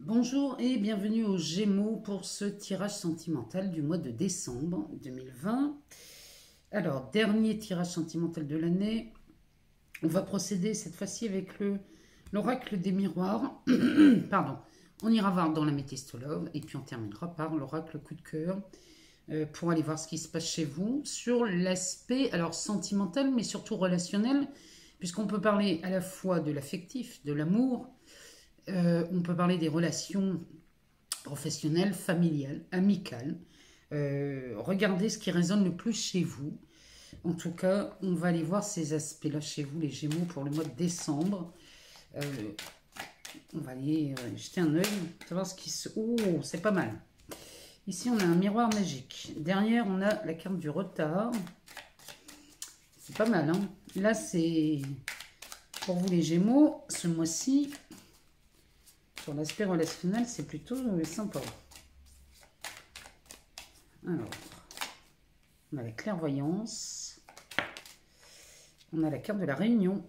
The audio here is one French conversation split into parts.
Bonjour et bienvenue aux Gémeaux pour ce tirage sentimental du mois de décembre 2020. Alors, dernier tirage sentimental de l'année. On va procéder cette fois-ci avec l'oracle des miroirs. Pardon. On ira voir dans la métistologue et puis on terminera par l'oracle coup de cœur pour aller voir ce qui se passe chez vous sur l'aspect alors sentimental mais surtout relationnel, puisqu'on peut parler à la fois de l'affectif, de l'amour. On peut parler des relations professionnelles, familiales, amicales. Regardez ce qui résonne le plus chez vous. En tout cas, on va aller voir ces aspects-là chez vous, les Gémeaux, pour le mois de décembre. On va aller jeter un œil, savoir ce qui se... Oh, c'est pas mal. Ici, on a un miroir magique. Derrière, on a la carte du retard. C'est pas mal, hein. Là, c'est pour vous les Gémeaux, ce mois-ci. Sur l'aspect relationnel, c'est plutôt sympa. Alors, on a la clairvoyance. On a la carte de la réunion.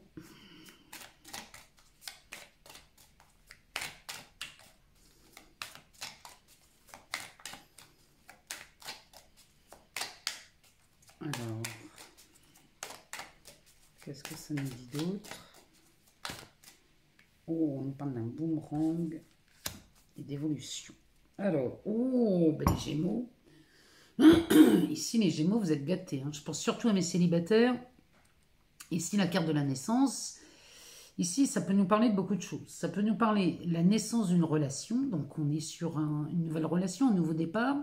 Alors, qu'est-ce que ça nous dit d'autre? Oh, on nous parle d'un boomerang et d'évolution. Alors, oh, ben les Gémeaux. Ici, les Gémeaux, vous êtes gâtés. Hein. Je pense surtout à mes célibataires. Ici, la carte de la naissance. Ici, ça peut nous parler de beaucoup de choses. Ça peut nous parler de la naissance d'une relation. Donc, on est sur une nouvelle relation, un nouveau départ.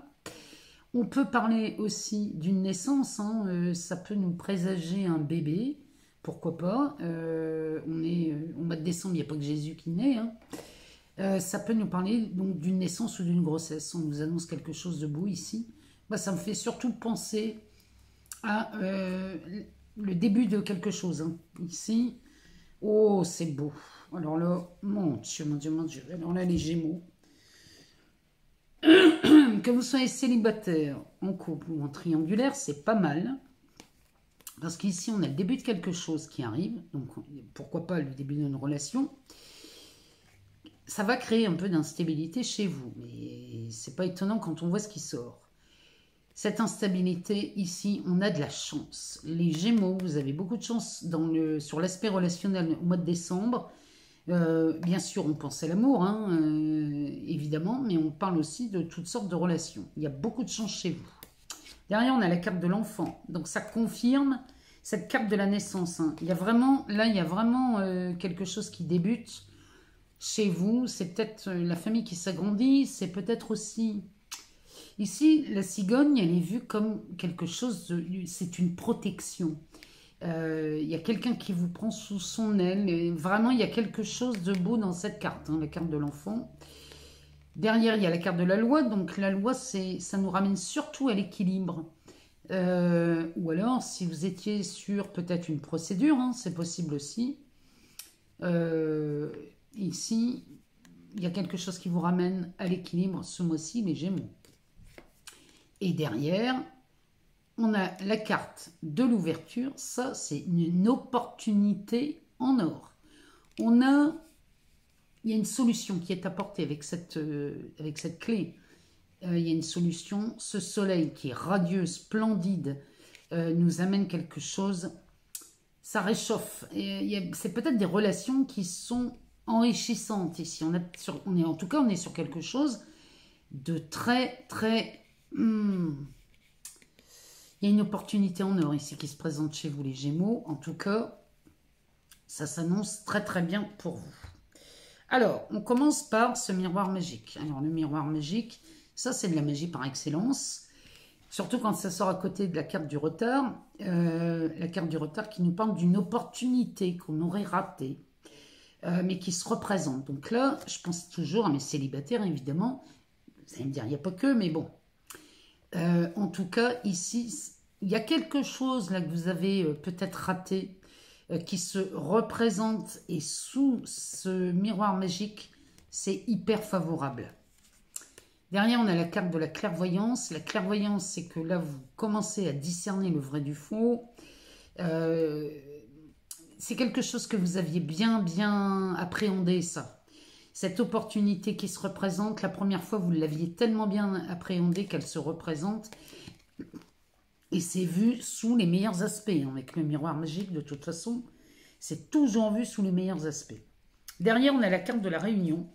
On peut parler aussi d'une naissance. Hein. Ça peut nous présager un bébé. Pourquoi pas, on est au mois de décembre, il n'y a pas que Jésus qui naît. Hein. Ça peut nous parler donc d'une naissance ou d'une grossesse. On nous annonce quelque chose de beau ici. Bah, ça me fait surtout penser à le début de quelque chose. Hein. Ici, oh, c'est beau. Alors là, mon Dieu, mon Dieu, mon Dieu. Alors là, les Gémeaux. Que vous soyez célibataire, en couple ou en triangulaire, c'est pas mal. Parce qu'ici, on a le début de quelque chose qui arrive. Donc, pourquoi pas le début d'une relation. Ça va créer un peu d'instabilité chez vous. Mais c'est pas étonnant quand on voit ce qui sort. Cette instabilité, ici, on a de la chance. Les Gémeaux, vous avez beaucoup de chance sur l'aspect relationnel au mois de décembre. Bien sûr, on pense à l'amour, hein, évidemment. Mais on parle aussi de toutes sortes de relations. Il y a beaucoup de chance chez vous. Derrière, on a la carte de l'enfant. Donc, ça confirme cette carte de la naissance. Hein. Il y a vraiment quelque chose qui débute chez vous. C'est peut-être la famille qui s'agrandit. C'est peut-être aussi... Ici, la cigogne, elle est vue comme quelque chose... C'est une protection. Il y a quelqu'un qui vous prend sous son aile. Et vraiment, il y a quelque chose de beau dans cette carte, hein, la carte de l'enfant. Derrière, il y a la carte de la loi. Donc, la loi, ça nous ramène surtout à l'équilibre. Ou alors, si vous étiez sur peut-être une procédure, hein, c'est possible aussi. Ici, il y a quelque chose qui vous ramène à l'équilibre ce mois-ci, les Gémeaux. Et derrière, on a la carte de l'ouverture. Ça, c'est une opportunité en or. Il y a une solution qui est apportée avec cette clé. Il y a une solution. Ce soleil qui est radieux, splendide, nous amène quelque chose. Ça réchauffe. C'est peut-être des relations qui sont enrichissantes ici. En tout cas, on est sur quelque chose de très, très... Il y a une opportunité en or ici qui se présente chez vous, les Gémeaux. En tout cas, ça s'annonce très, très bien pour vous. Alors, on commence par ce miroir magique. Alors, le miroir magique, ça, c'est de la magie par excellence. Surtout quand ça sort à côté de la carte du retard. La carte du retard qui nous parle d'une opportunité qu'on aurait ratée, mais qui se représente. Donc là, je pense toujours à mes célibataires, évidemment. Vous allez me dire, il n'y a pas que, mais bon. En tout cas, ici, il y a quelque chose là que vous avez peut-être raté, qui se représente, et sous ce miroir magique, c'est hyper favorable. Derrière, on a la carte de la clairvoyance. La clairvoyance, c'est que là, vous commencez à discerner le vrai du faux. C'est quelque chose que vous aviez bien appréhendé, ça. Cette opportunité qui se représente, la première fois, vous l'aviez tellement bien appréhendée qu'elle se représente. Et c'est vu sous les meilleurs aspects. Hein. Avec le miroir magique, de toute façon, c'est toujours vu sous les meilleurs aspects. Derrière, on a la carte de la réunion.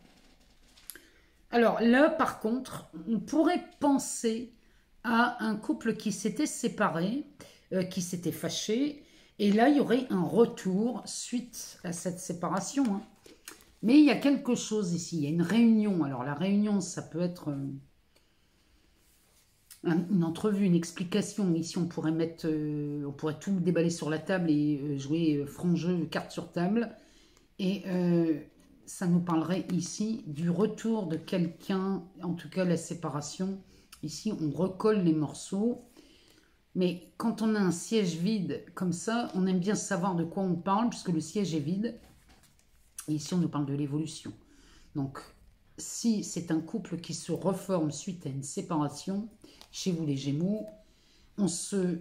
Alors là, par contre, on pourrait penser à un couple qui s'était séparé, qui s'était fâché. Et là, il y aurait un retour suite à cette séparation. Hein. Mais il y a quelque chose ici. Il y a une réunion. Alors la réunion, ça peut être une entrevue, une explication. Ici, on pourrait mettre, on pourrait tout déballer sur la table et jouer franc jeu, carte sur table. Et ça nous parlerait ici du retour de quelqu'un, en tout cas la séparation. Ici, on recolle les morceaux. Mais quand on a un siège vide comme ça, on aime bien savoir de quoi on parle, puisque le siège est vide. Et ici, on nous parle de l'évolution. Donc, si c'est un couple qui se reforme suite à une séparation, chez vous les Gémeaux, on se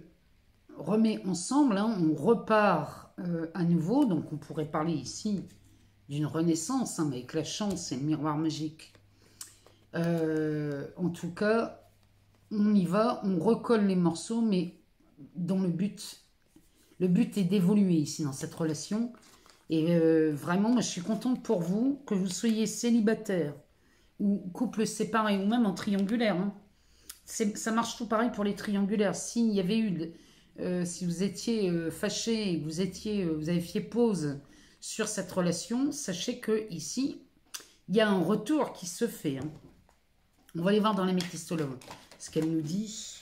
remet ensemble, hein, on repart à nouveau. Donc, on pourrait parler ici d'une renaissance, hein, avec la chance et le miroir magique. En tout cas, on y va, on recolle les morceaux, mais dans le but est d'évoluer ici dans cette relation. Et vraiment, moi, je suis contente pour vous, que vous soyez célibataire ou couple séparé ou même en triangulaire. Hein. Ça marche tout pareil pour les triangulaires. S'il y avait eu, si vous étiez fâché et que vous avez fait pause sur cette relation, sachez que ici, il y a un retour qui se fait. Hein. On va aller voir dans l'améthyste de Love ce qu'elle nous dit.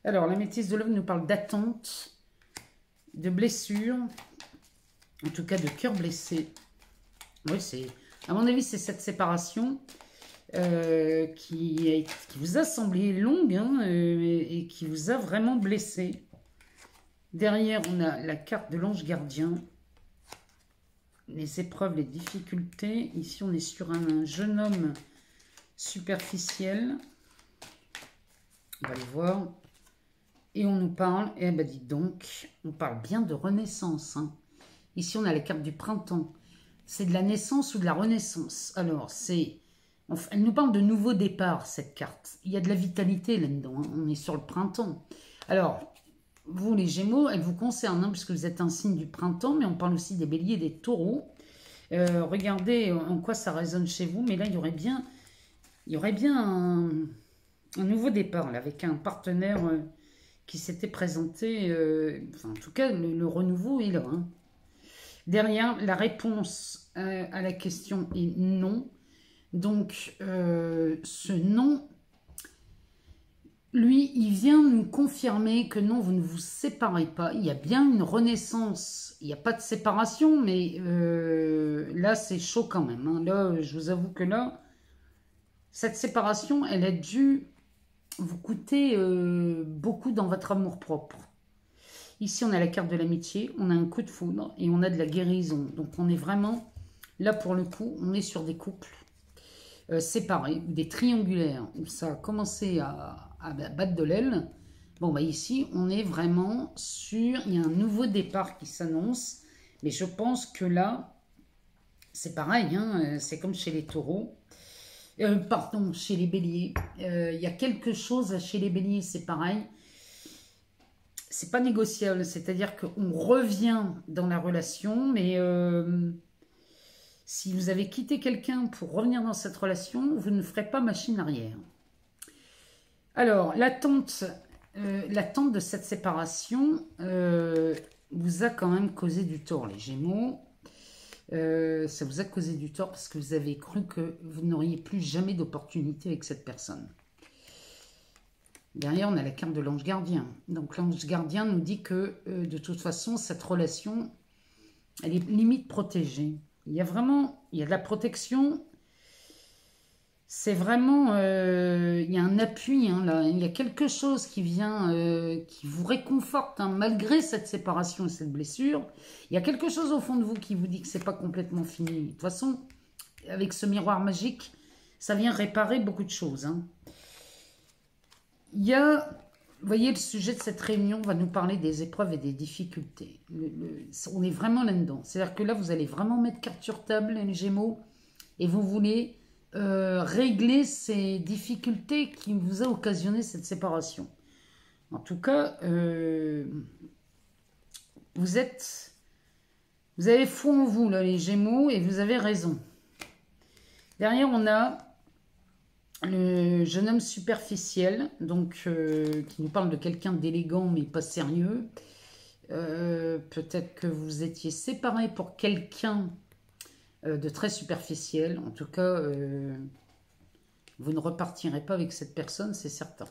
Alors, l'améthyste de Love nous parle d'attente, de blessure, en tout cas de cœur blessé. Oui, à mon avis, c'est cette séparation qui vous a semblé longue, hein, et qui vous a vraiment blessé. Derrière, on a la carte de l'ange gardien. Les épreuves, les difficultés. Ici, on est sur un jeune homme superficiel. On va aller voir. Et on nous parle, eh ben dites donc, on parle bien de renaissance. Hein. Ici, on a la carte du printemps. C'est de la naissance ou de la renaissance. Alors, elle nous parle de nouveau départ, cette carte. Il y a de la vitalité là-dedans. Hein. On est sur le printemps. Alors, vous, les Gémeaux, elle vous concerne, hein, puisque vous êtes un signe du printemps, mais on parle aussi des béliers et des taureaux. Regardez en quoi ça résonne chez vous. Mais là, il y aurait bien un nouveau départ, là, avec un partenaire qui s'était présenté. En tout cas, le renouveau est là. Hein. Derrière, la réponse à la question est non. Donc, ce non, lui, il vient nous confirmer que non, vous ne vous séparez pas. Il y a bien une renaissance. Il n'y a pas de séparation, mais là, c'est chaud quand même. Hein. Là, je vous avoue que là, cette séparation, elle a dû vous coûter beaucoup dans votre amour-propre. Ici, on a la carte de l'amitié, on a un coup de foudre et on a de la guérison. Donc, on est vraiment, là pour le coup, on est sur des couples séparés, des triangulaires, où ça a commencé à battre de l'aile. Bon, bah ici, on est vraiment sur, il y a un nouveau départ qui s'annonce. Mais je pense que là, c'est pareil, hein, c'est comme chez les taureaux. Pardon, chez les béliers. Il y a quelque chose chez les béliers, c'est pareil. C'est pas négociable, c'est-à-dire qu'on revient dans la relation, mais si vous avez quitté quelqu'un pour revenir dans cette relation, vous ne ferez pas machine arrière. Alors, l'attente de cette séparation vous a quand même causé du tort, les Gémeaux. Ça vous a causé du tort parce que vous avez cru que vous n'auriez plus jamais d'opportunité avec cette personne. Derrière, on a la carte de l'ange gardien. Donc, l'ange gardien nous dit que, de toute façon, cette relation, elle est limite protégée. Il y a de la protection. C'est vraiment, il y a un appui, hein, là. Il y a quelque chose qui vient, qui vous réconforte, hein, malgré cette séparation et cette blessure. Il y a quelque chose au fond de vous qui vous dit que c'est pas complètement fini. De toute façon, avec ce miroir magique, ça vient réparer beaucoup de choses, hein. Il y a, vous voyez, le sujet de cette réunion va nous parler des épreuves et des difficultés. On est vraiment là-dedans. C'est-à-dire que là, vous allez vraiment mettre carte sur table, les Gémeaux. et vous voulez régler ces difficultés qui vous a occasionné cette séparation. En tout cas, vous avez foi en vous, là, les Gémeaux, et vous avez raison. Derrière, on a le jeune homme superficiel, donc qui nous parle de quelqu'un d'élégant mais pas sérieux. Peut-être que vous étiez séparés pour quelqu'un de très superficiel. En tout cas, vous ne repartirez pas avec cette personne, c'est certain.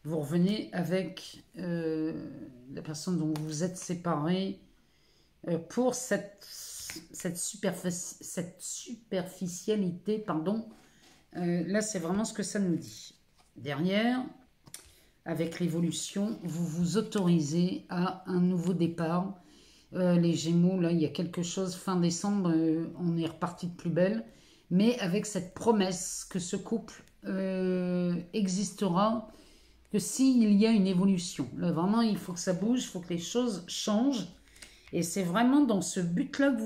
Vous revenez avec la personne dont vous êtes séparés pour cette superficialité, pardon. Là, c'est vraiment ce que ça nous dit. Derrière, avec l'évolution, vous vous autorisez à un nouveau départ. Les Gémeaux, là, il y a quelque chose, fin décembre, on est reparti de plus belle, mais avec cette promesse que ce couple existera, que s'il y a une évolution. Là, vraiment, il faut que ça bouge, il faut que les choses changent. Et c'est vraiment dans ce but-là que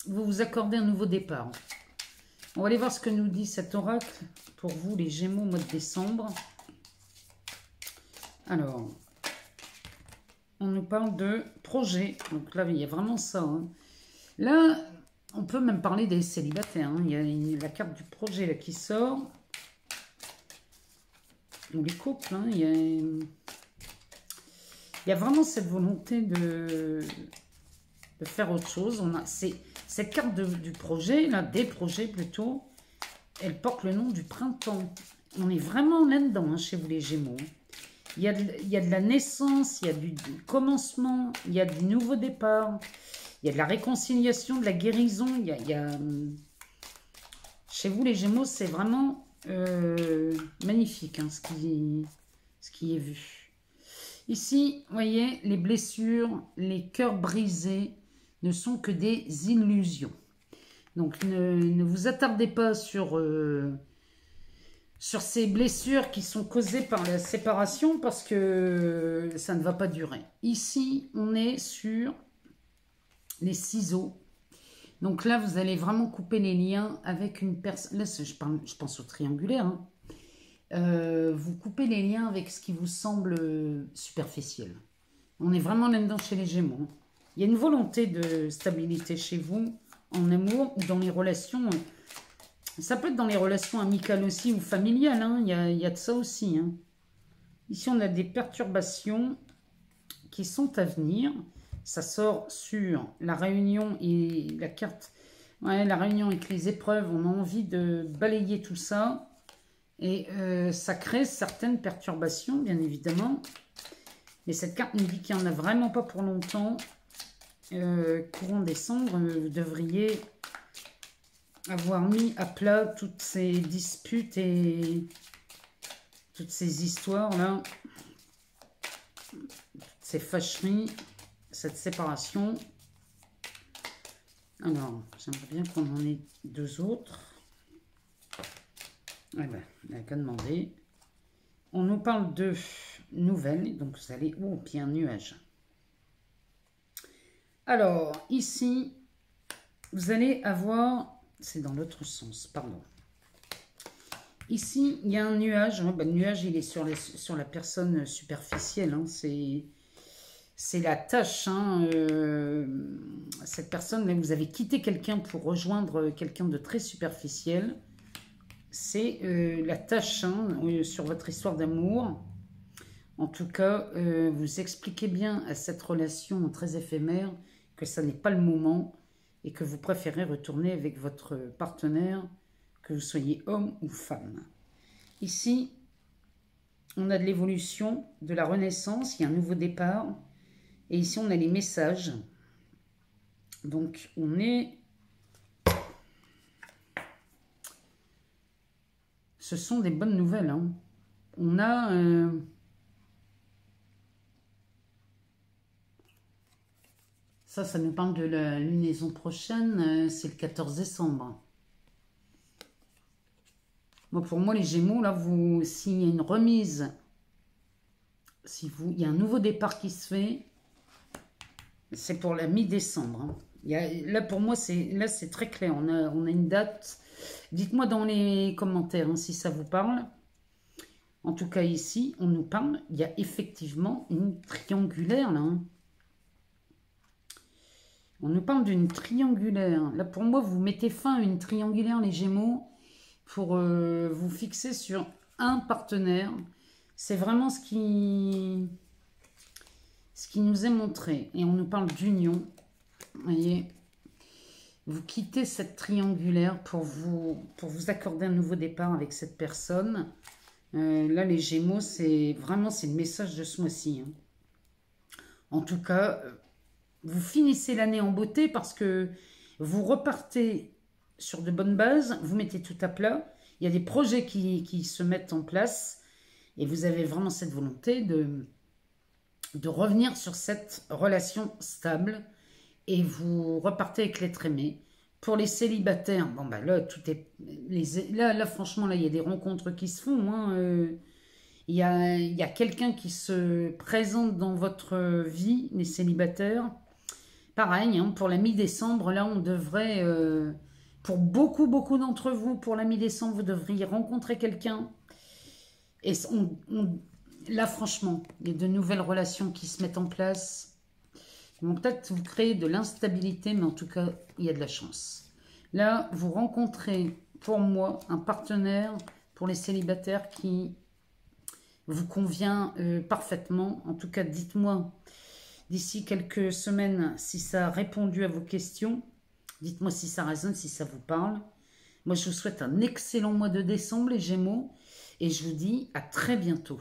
vous accordez un nouveau départ. On va aller voir ce que nous dit cet oracle pour vous, les Gémeaux, au mois de décembre. Alors, on nous parle de projet. Donc là, il y a vraiment ça. Hein. Là, on peut même parler des célibataires. Hein. Il y a la carte du projet là, qui sort. Ou les couples. Hein. Il y a vraiment cette volonté de faire autre chose. On a cette carte du projet, là, des projets plutôt, elle porte le nom du printemps. On est vraiment là-dedans, hein, chez vous les Gémeaux. Il y a de la naissance, il y a du commencement, il y a du nouveau départ, il y a de la réconciliation, de la guérison. Chez vous les Gémeaux, c'est vraiment magnifique hein, ce qui est vu. Ici, vous voyez, les blessures, les cœurs brisés ne sont que des illusions. Donc, ne vous attardez pas sur ces blessures qui sont causées par la séparation parce que ça ne va pas durer. Ici, on est sur les ciseaux. Donc là, vous allez vraiment couper les liens avec une personne. Là, je pense au triangulaire. Hein. Vous coupez les liens avec ce qui vous semble superficiel. On est vraiment là-dedans chez les Gémeaux. Il y a une volonté de stabilité chez vous, en amour ou dans les relations. Ça peut être dans les relations amicales aussi ou familiales. Hein. Il y a de ça aussi. Hein. Ici, on a des perturbations qui sont à venir. Ça sort sur la réunion et la carte. Ouais, la réunion avec les épreuves. On a envie de balayer tout ça. Et ça crée certaines perturbations, bien évidemment. Mais cette carte nous dit qu'il n'y en a vraiment pas pour longtemps. Courant décembre, vous devriez avoir mis à plat toutes ces disputes et toutes ces histoires-là. Toutes ces fâcheries, cette séparation. Alors, j'aimerais bien qu'on en ait deux autres. Eh ben, il n'y a qu'à demander. On nous parle de nouvelles. Donc, vous allez... Oh, puis un nuage. Alors, ici, vous allez avoir... C'est dans l'autre sens, pardon. Ici, il y a un nuage. Hein. Ben, le nuage, il est sur la personne superficielle. Hein. C'est la tâche. Hein. Cette personne, vous avez quitté quelqu'un pour rejoindre quelqu'un de très superficiel. C'est la tâche hein, sur votre histoire d'amour. En tout cas, vous expliquez bien à cette relation très éphémère que ça n'est pas le moment et que vous préférez retourner avec votre partenaire, que vous soyez homme ou femme. Ici, on a de l'évolution, de la renaissance, il y a un nouveau départ. Et ici, on a les messages. Donc, on est... Ce sont des bonnes nouvelles. Hein. On a... Ça nous parle de la lunaison prochaine. C'est le 14 décembre. Bon, pour moi, les Gémeaux, là, s'il y a une remise, il y a un nouveau départ qui se fait, c'est pour la mi-décembre. Hein. Là, pour moi, c'est très clair. On a une date. Dites-moi dans les commentaires hein, si ça vous parle. En tout cas, ici, on nous parle. Il y a effectivement une triangulaire, là. Hein. On nous parle d'une triangulaire. Là, pour moi, vous mettez fin à une triangulaire, les Gémeaux, pour vous fixer sur un partenaire. C'est vraiment ce qui nous est montré. Et on nous parle d'union. Vous voyez, vous quittez cette triangulaire pour vous accorder un nouveau départ avec cette personne. Là, les Gémeaux, c'est le message de ce mois-ci. Hein. En tout cas, vous finissez l'année en beauté parce que vous repartez sur de bonnes bases, vous mettez tout à plat. Il y a des projets qui se mettent en place et vous avez vraiment cette volonté de revenir sur cette relation stable et vous repartez avec l'être aimé. Pour les célibataires, bon bah là, tout est... Là, franchement, là, il y a des rencontres qui se font. Hein, il y a quelqu'un qui se présente dans votre vie, les célibataires. Pareil, hein, pour la mi-décembre, là, on devrait... pour beaucoup d'entre vous, pour la mi-décembre, vous devriez rencontrer quelqu'un. Et là, franchement, il y a de nouvelles relations qui se mettent en place. Ils vont peut-être vous créer de l'instabilité, mais en tout cas, il y a de la chance. Là, vous rencontrez, pour moi, un partenaire pour les célibataires qui vous convient parfaitement. En tout cas, dites-moi d'ici quelques semaines si ça a répondu à vos questions. Dites-moi si ça résonne, si ça vous parle. Moi, je vous souhaite un excellent mois de décembre, les Gémeaux. Et je vous dis à très bientôt.